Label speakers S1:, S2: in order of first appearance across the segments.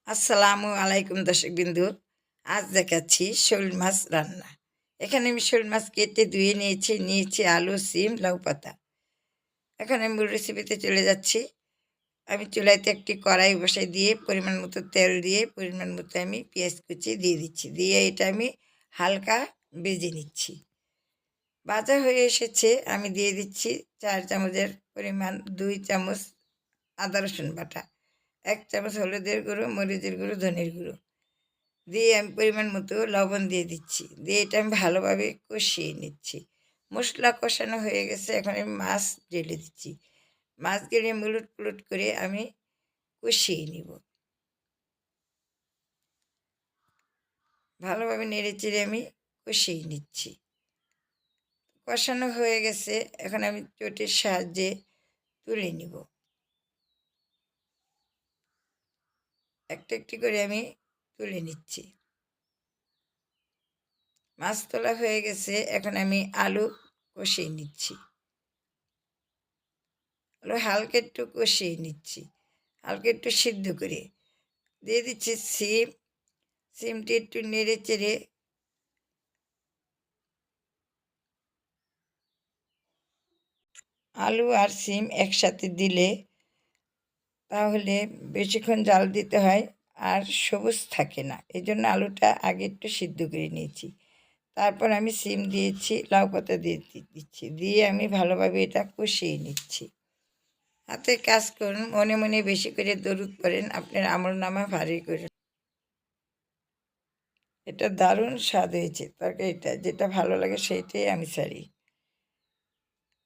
S1: আসসালামু আলাইকুম দর্শকবিন্দু। আজ দেখাচ্ছি শোল মাছ রান্না। এখানে আমি শোল মাছ কেটে ধুয়ে নিয়েছি আলু, সিম, লাউ পাতা। এখন আমি মূল রেসিপিতে চলে যাচ্ছি। আমি চুলাইতে একটি কড়াই বসাই দিয়ে পরিমাণ মতো তেল দিয়ে পরিমাণ মতো আমি পেঁয়াজ কুচি দিয়ে দিচ্ছি। দিয়ে এটা আমি হালকা ভেজে নিচ্ছি। ভাজা হয়ে এসেছে, আমি দিয়ে দিচ্ছি 4 চামচের পরিমাণ 2 চামচ আদা রসুন বাটা, 1 চামচ হলুদের গুঁড়ো, মরিচের গুঁড়ো, ধনের গুঁড়ো দিয়ে আমি পরিমাণ মতো লবণ দিয়ে দিচ্ছি। দিয়ে এটা আমি ভালোভাবে কষিয়ে নিচ্ছি। মশলা কষানো হয়ে গেছে, এখন আমি মাছ ঢেলে দিচ্ছি। মাছ ঢেলে মুলুট পুলুট করে আমি কষিয়ে নিব। ভালোভাবে নেড়ে চেড়ে আমি কষিয়ে নিচ্ছি। কষানো হয়ে গেছে, এখন আমি চটির সাহায্যে তুলে নিব। একটা একটি করে আমি তুলে নিচ্ছি। মাছ তোলা হয়ে গেছে, এখন আমি আলু কষিয়ে নিচ্ছি। আলু হালকা একটু কষিয়ে নিচ্ছি, হালকা একটু সিদ্ধ করে দিয়ে দিচ্ছি সিম। সিমটি একটু নেড়ে চেড়ে আলু আর সিম একসাথে দিলে তাহলে বেশিক্ষণ জাল দিতে হয় আর সবুজ থাকে না। এই জন্য আলুটা আগে একটু সিদ্ধ করে নিয়েছি। তারপর আমি সিম দিয়েছি, লাউ পাতা দিচ্ছি, দিয়ে আমি ভালোভাবে এটা কষিয়ে নিচ্ছি। হাতে কাজ করুন, মনে মনে বেশি করে দরুদ পড়েন, আপনার আমলনামা ভারী করুন। এটা দারুণ স্বাদ হয়েছে তরকারিটা, যেটা ভালো লাগে সেইটাই আমি ছাড়ি।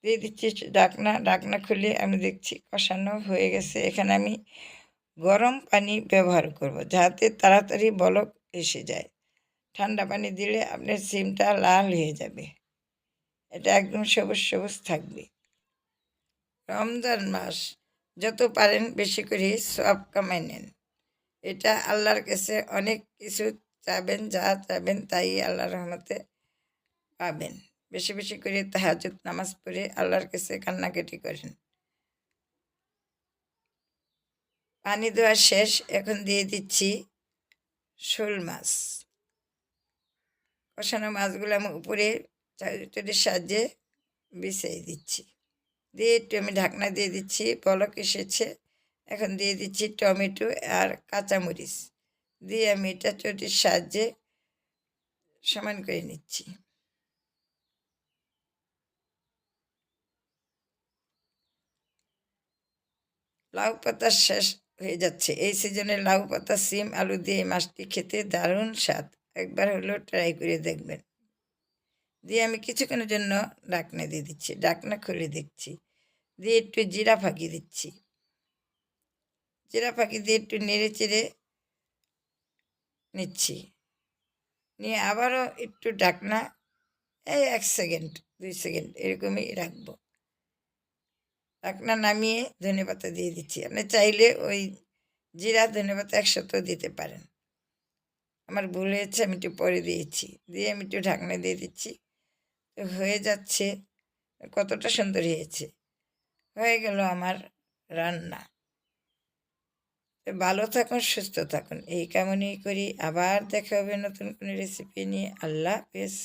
S1: দিয়ে দিচ্ছি ঢাকনা। ঢাকনা খুলে আমি দেখছি কষানো হয়ে গেছে। এখানে আমি গরম পানি ব্যবহার করব, যাতে তাড়াতাড়ি বলক এসে যায়। ঠান্ডা পানি দিলে আপনার সিমটা লাল হয়ে যাবে, এটা একদম সবুজ সবুজ থাকবে। রমজান মাস, যত পারেন বেশি করে সওয়াব কামাই নেন। এটা আল্লাহর কাছে অনেক কিছু চাবেন, যা চাবেন তাই আল্লাহর রহমতে পাবেন। বেশি বেশি করে তাহাজ্জুদ নামাজ পড়ে আল্লাহর কাছে কান্নাকাটি করেন। পানি দেওয়া শেষ, এখন দিয়ে দিচ্ছি শোল মাছ। কষানো মাছগুলো আমি উপরে চারিটার সাহায্যে বিছিয়ে দিচ্ছি। দিয়ে একটু আমি ঢাকনা দিয়ে দিচ্ছি, পলক এসেছে। এখন দিয়ে দিচ্ছি টমেটো আর কাঁচামরিচ, দিয়ে আমি এটা চটির সাহায্যে সমান করে নিচ্ছি। লাউ পাতা শেষ হয়ে যাচ্ছে। এই সিজনে লাউ পাতা, সিম, আলু দিয়ে এই মাছটি খেতে দারুণ স্বাদ। একবার হলেও ট্রাই করে দেখবেন। দিয়ে আমি কিছুক্ষণের জন্য ঢাকনা দিয়ে দিচ্ছি। ঢাকনা খুলে দেখছি, দিয়ে একটু জিরা ফাঁকি দিচ্ছি। জিরা ফাঁকি দিয়ে একটু নেড়ে চেড়ে নিচ্ছি। নিয়ে আবারও একটু ঢাকনা, এই 1 সেকেন্ড 2 সেকেন্ড এরকমই রাখবো। ঢাকনা নামিয়ে ধনেপাতা দিয়ে দিচ্ছি। আপনি চাইলে ওই জিরা ধনেপাতা একসাথেও দিতে পারেন। আমার ভুল হয়েছে, আমি একটু পরে দিয়েছি। দিয়ে আমি একটু ঢাকনা দিয়ে দিচ্ছি। তো হয়ে যাচ্ছে, কতটা সুন্দর হয়েছে। হয়ে গেল আমার রান্না। তো ভালো থাকুন, সুস্থ থাকুন, এই কামনাই করি। আবার দেখা হবে নতুন কোনো রেসিপি নিয়ে। আল্লাহ হাফেজ।